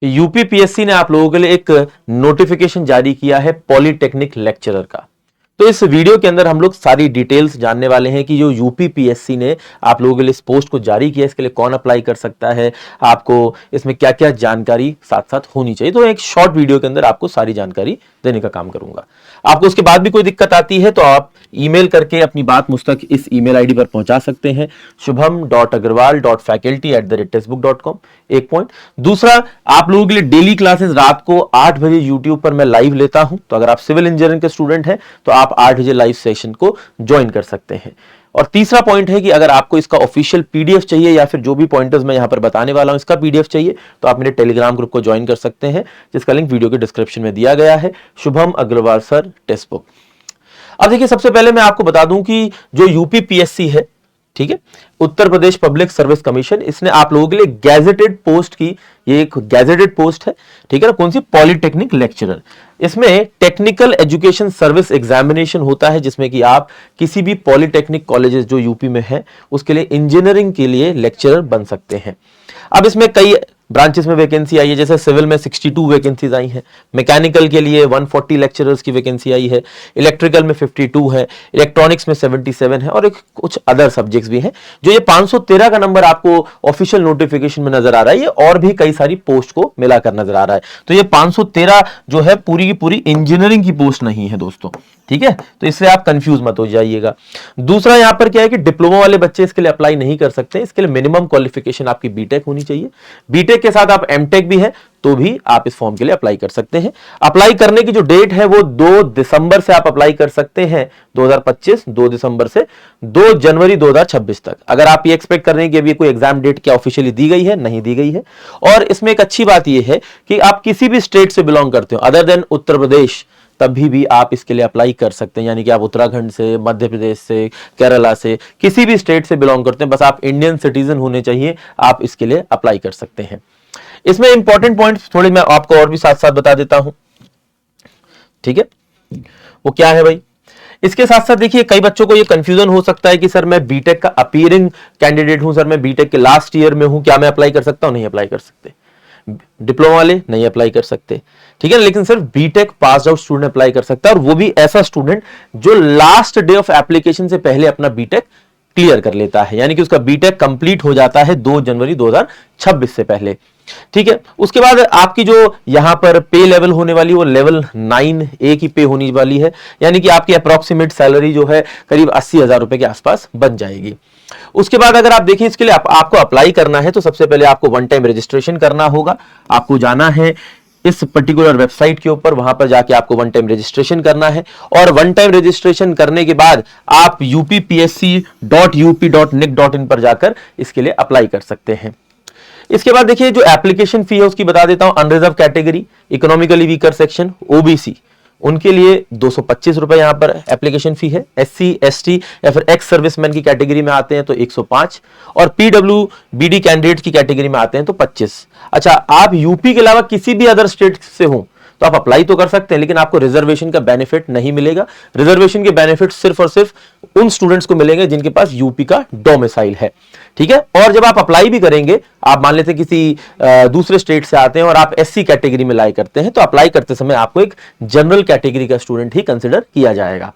UPPSC ने आप लोगों के लिए एक नोटिफिकेशन जारी किया है पॉलिटेक्निक लेक्चरर का। तो इस वीडियो के अंदर हम लोग सारी डिटेल्स जानने वाले हैं कि जो यूपीपीएससी ने आप लोगों के लिए इस पोस्ट को जारी किया, इसके लिए कौन अप्लाई कर सकता है, आपको इसमें क्या क्या जानकारी साथ साथ होनी चाहिए। तो एक शॉर्ट वीडियो के अंदर आपको सारी जानकारी देने का काम करूंगा। आपको उसके बाद भी कोई दिक्कत आती है तो आप ईमेल करके अपनी बात मुझ तक इस ईमेल आईडी पर पहुंचा सकते हैं, shubham.agarwal.faculty@textbook.com। एक पॉइंट। दूसरा, आप लोगों के लिए डेली क्लासेस रात को 8 बजे यूट्यूब पर मैं लाइव लेता हूं, तो अगर आप सिविल इंजीनियरिंग के स्टूडेंट हैं तो आप 8 बजे लाइव सेशन को ज्वाइन कर सकते हैं। और तीसरा पॉइंट है कि अगर आपको इसका ऑफिशियल पीडीएफ चाहिए या फिर जो भी पॉइंटर्स मैं यहां पर बताने वाला हूं इसका पीडीएफ चाहिए तो आप मेरे टेलीग्राम ग्रुप को ज्वाइन कर सकते हैं, जिसका लिंक वीडियो के डिस्क्रिप्शन में दिया गया है। Shubham Agarwal sir text book. अब देखिए, सबसे पहले मैं आपको बता दूं कि जो यूपीपीएससी है, ठीक है, Uttar Pradesh public service commission, इसने आप लोगों के लिए गैजेटेड पोस्ट की, ये एक गैजेटेड पोस्ट है, ठीक है ना, कौन सी? Polytechnic lecturer. इसमें टेक्निकल एजुकेशन सर्विस एग्जामिनेशन होता है, जिसमें कि आप किसी भी पॉलिटेक्निक कॉलेजेस जो यूपी में है उसके लिए इंजीनियरिंग के लिए लेक्चरर बन सकते हैं। अब इसमें कई ब्रांचेस में वैकेंसी आई है, जैसे सिविल में 62 वैकेंसीज आई हैं, मैकेनिकल के लिए 140 लेक्चरर्स की वैकेंसी आई है, इलेक्ट्रिकल में 52 है, इलेक्ट्रॉनिक्स में 77 है और एक कुछ अदर सब्जेक्ट्स भी हैं। जो ये 513 का नंबर आपको ऑफिशियल नोटिफिकेशन में नजर आ रहा है, ये और भी कई सारी पोस्ट को मिलाकर नजर आ रहा है। तो ये 513 जो है पूरी की पूरी इंजीनियरिंग की पोस्ट नहीं है दोस्तों, ठीक है, तो इससे आप कंफ्यूज मत हो जाइएगा। दूसरा यहां पर क्या है कि डिप्लोमा वाले बच्चे इसके लिए अप्लाई नहीं कर सकते, इसके लिए मिनिमम क्वालिफिकेशन आपकी बीटेक होनी चाहिए। बीटेक के साथ आप एमटेक भी है तो भी आप इस फॉर्म के लिए अप्लाई कर सकते हैं। अप्लाई करने की जो डेट है वो 2 दिसंबर से आप अप्लाई कर सकते हैं 2025, 2 दिसंबर से 2 जनवरी 2026 तक। अगर आप ये एक्सपेक्ट कर रहे हैं कि अभी कोई एग्जाम डेट क्या ऑफिशियली दी गई है, नहीं दी गई है। और इसमें एक अच्छी बात यह है कि आप किसी भी स्टेट से बिलोंग करते हो अदर देन उत्तर प्रदेश, तभी भी आप इसके लिए अप्लाई कर सकते हैं। यानी कि आप उत्तराखंड से, मध्य प्रदेश से, केरला से, किसी भी स्टेट से बिलोंग करते हैं, बस आप इंडियन सिटीजन होने चाहिए, आप इसके लिए अप्लाई कर सकते हैं। इसमें इंपॉर्टेंट पॉइंट्स थोड़े मैं आपको और भी साथ साथ बता देता हूं, ठीक है, वो क्या है भाई। इसके साथ साथ देखिए, कई बच्चों को ये कंफ्यूजन हो सकता है कि सर मैं बीटेक का अपीयरिंग कैंडिडेट हूं, सर मैं बीटेक के लास्ट ईयर में हूं, क्या मैं अप्लाई कर सकता हूं? नहीं अप्लाई कर सकते। डिप्लोमा वाले नहीं अप्लाई कर सकते, ठीक है, लेकिन सिर्फ BTech pass out student apply कर सकता है, और वो भी ऐसा स्टूडेंट जो लास्ट डे ऑफ एप्लीकेशन से पहले अपना बीटेक क्लियर कर लेता है, यानी कि उसका बीटेक कंप्लीट हो जाता है 2 जनवरी 2026 से पहले, ठीक है। उसके बाद आपकी जो यहां पर पे लेवल होने वाली वो लेवल 9A की पे होने वाली है, यानी कि आपकी अप्रोक्सीमेट सैलरी जो है करीब 80,000 रुपए के आसपास बन जाएगी। उसके बाद अगर आप देखें, इसके लिए आपको अप्लाई करना है तो सबसे पहले आपको वन टाइम रजिस्ट्रेशन करना होगा। आपको जाना है इस पर्टिकुलर वेबसाइट के ऊपर, वहां पर जाके आपको वन टाइम रजिस्ट्रेशन करना है, और वन टाइम रजिस्ट्रेशन करने के बाद आप upsc.up.nic.in पर जाकर इसके लिए अप्लाई कर सकते हैं। इसके बाद देखिए, जो एप्लीकेशन फी है उसकी बता देता हूं। Unreserved category, economically weaker section, OBC, उनके लिए 225 रुपए यहां पर एप्लीकेशन फी है। एससी, एसटी या फिर एक्स सर्विसमैन की कैटेगरी में आते हैं तो 105, और पीडब्ल्यूबीडी कैंडिडेट की कैटेगरी में आते हैं तो 25। अच्छा, आप यूपी के अलावा किसी भी अदर स्टेट से हो तो आप अप्लाई तो कर सकते हैं, लेकिन आपको रिजर्वेशन का बेनिफिट नहीं मिलेगा। रिजर्वेशन के बेनिफिट सिर्फ और सिर्फ उन स्टूडेंट्स को मिलेंगे जिनके पास यूपी का डोमिसाइल है, ठीक है। और जब आप अप्लाई भी करेंगे, आप मान लेते हैं किसी दूसरे स्टेट से आते हैं और आप एससी कैटेगरी में अप्लाई करते हैं, तो अप्लाई करते समय आपको एक जनरल कैटेगरी का स्टूडेंट ही कंसिडर किया जाएगा।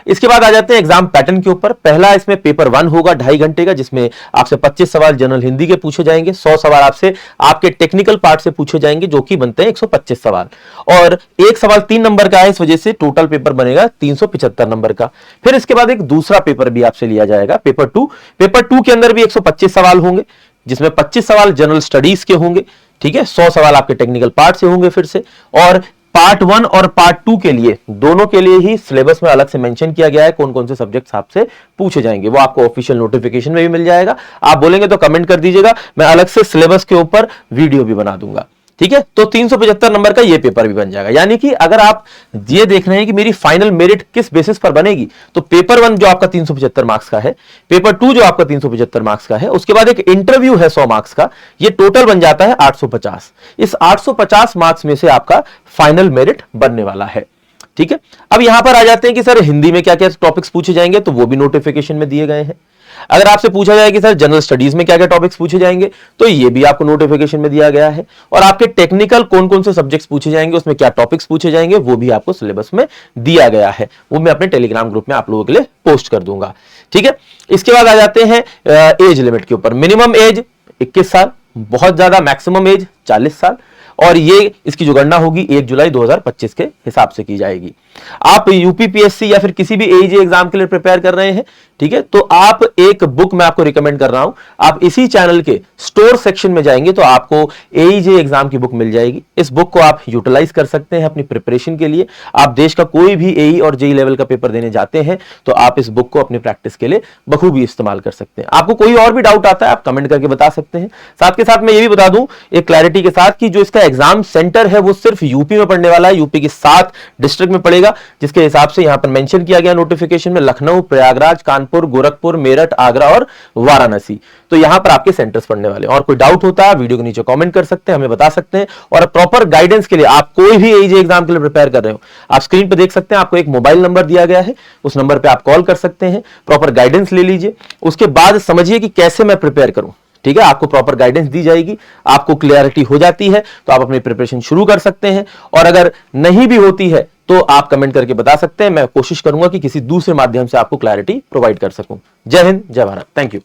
इसके बाद आ जाते हैं एग्जाम पैटर्न के ऊपर। पहला इसमें पेपर 1 होगा 2.5 घंटे का, जिसमें आपसे 25 सवाल जनरल हिंदी के पूछे जाएंगे, 100 सवाल आपसे आपके टेक्निकल पार्ट से पूछे जाएंगे, जो कि बनते हैं 125 सवाल, और एक सवाल 3 नंबर का है, इस वजह से टोटल पेपर बनेगा 375 नंबर का। फिर इसके बाद एक दूसरा पेपर भी आपसे लिया जाएगा, पेपर 2। पेपर 2 के अंदर भी 125 सवाल होंगे, जिसमें 25 सवाल जनरल स्टडीज के होंगे, ठीक है, 100 सवाल आपके टेक्निकल पार्ट से होंगे फिर से। और पार्ट 1 और पार्ट 2 के लिए, दोनों के लिए ही सिलेबस में अलग से मेंशन किया गया है कौन कौन से सब्जेक्ट्स आपसे पूछे जाएंगे। वो आपको ऑफिशियल नोटिफिकेशन में भी मिल जाएगा। आप बोलेंगे तो कमेंट कर दीजिएगा, मैं अलग से सिलेबस के ऊपर वीडियो भी बना दूंगा, ठीक है। तो 375 नंबर का ये पेपर भी बन जाएगा। यानी कि अगर आप ये देख रहे हैं कि मेरी फाइनल मेरिट किस बेसिस पर बनेगी, तो पेपर 1 जो आपका 375 मार्क्स का है, पेपर 2 जो आपका 375 मार्क्स का है, उसके बाद एक इंटरव्यू है 100 मार्क्स का, ये टोटल बन जाता है 850। इस 850 मार्क्स में से आपका फाइनल मेरिट बनने वाला है, ठीक है। अब यहां पर आ जाते हैं कि सर हिंदी में क्या क्या टॉपिक्स पूछे जाएंगे, तो वो भी नोटिफिकेशन में दिए गए हैं। अगर आपसे पूछा जाए कि सर जनरल स्टडीज में क्या क्या टॉपिक्स पूछे जाएंगे, तो ये भी आपको नोटिफिकेशन में दिया गया है। और आपके टेक्निकल कौन कौन से सब्जेक्ट्स पूछे जाएंगे, उसमें क्या टॉपिक्स पूछे जाएंगे, वो भी आपको सिलेबस में दिया गया है। वो मैं अपने टेलीग्राम ग्रुप में आप लोगों के लिए पोस्ट कर दूंगा। ठीक है, इसके बाद आ जाते हैं एज लिमिट के ऊपर। मिनिमम एज 21 साल, बहुत ज्यादा मैक्सिमम एज 40 साल, और ये इसकी जो गणना होगी 1 जुलाई 2025 के हिसाब से की जाएगी। आप यूपीपीएससी या फिर किसी भी एईजी एग्जाम के लिए प्रिपेयर कर रहे हैं, ठीक है, तो आप एक बुक मैं आपको रिकमेंड कर रहा हूं। आप इसी चैनल के स्टोर सेक्शन में जाएंगे तो आपको एईजी एग्जाम की बुक मिल जाएगी। इस बुक को आप यूटिलाइज कर सकते हैं अपनी प्रिपरेशन के लिए। आप देश का कोई भी एई और जेई लेवल का पेपर देने जाते हैं तो आप इस बुक को अपनी प्रैक्टिस के लिए बखूबी इस्तेमाल कर सकते हैं। आपको कोई और भी डाउट आता है आप कमेंट करके बता सकते हैं। साथ के साथ मैं ये भी बता दूं एक क्लैरिटी के साथ कि जो इसका एग्जाम सेंटर है वो सिर्फ यूपी में पड़ने वाला है। यूपी के 7 डिस्ट्रिक्ट में पड़ेगा, जिसके हिसाब से यहां पर मेंशन किया गया नोटिफिकेशन में लखनऊ, प्रयागराज, कानपुर, गोरखपुर, मेरठ, आगरा और वाराणसी। तो यहां पर आपके सेंटर्स पड़ने वाले हैं। और कोई डाउट होता है वीडियो के नीचे कमेंट कर सकते हैं, हमें बता सकते हैं। और प्रॉपर गाइडेंस के लिए आप कोई भी एईजी एग्जाम के लिए प्रिपेयर कर रहे हो, आप स्क्रीन पर देख सकते हैं आपको एक मोबाइल नंबर दिया गया है, उस नंबर पर आप कॉल कर सकते हैं, प्रॉपर गाइडेंस ले लीजिए। उसके बाद समझिए कि कैसे मैं प्रिपेयर करूं। ठीक है, आपको प्रॉपर गाइडेंस दी जाएगी, आपको क्लैरिटी हो जाती है तो आप अपनी प्रिपरेशन शुरू कर सकते हैं। और अगर नहीं भी होती है तो आप कमेंट करके बता सकते हैं, मैं कोशिश करूंगा कि किसी दूसरे माध्यम से आपको क्लैरिटी प्रोवाइड कर सकूं। जय हिंद, जय भारत, थैंक यू।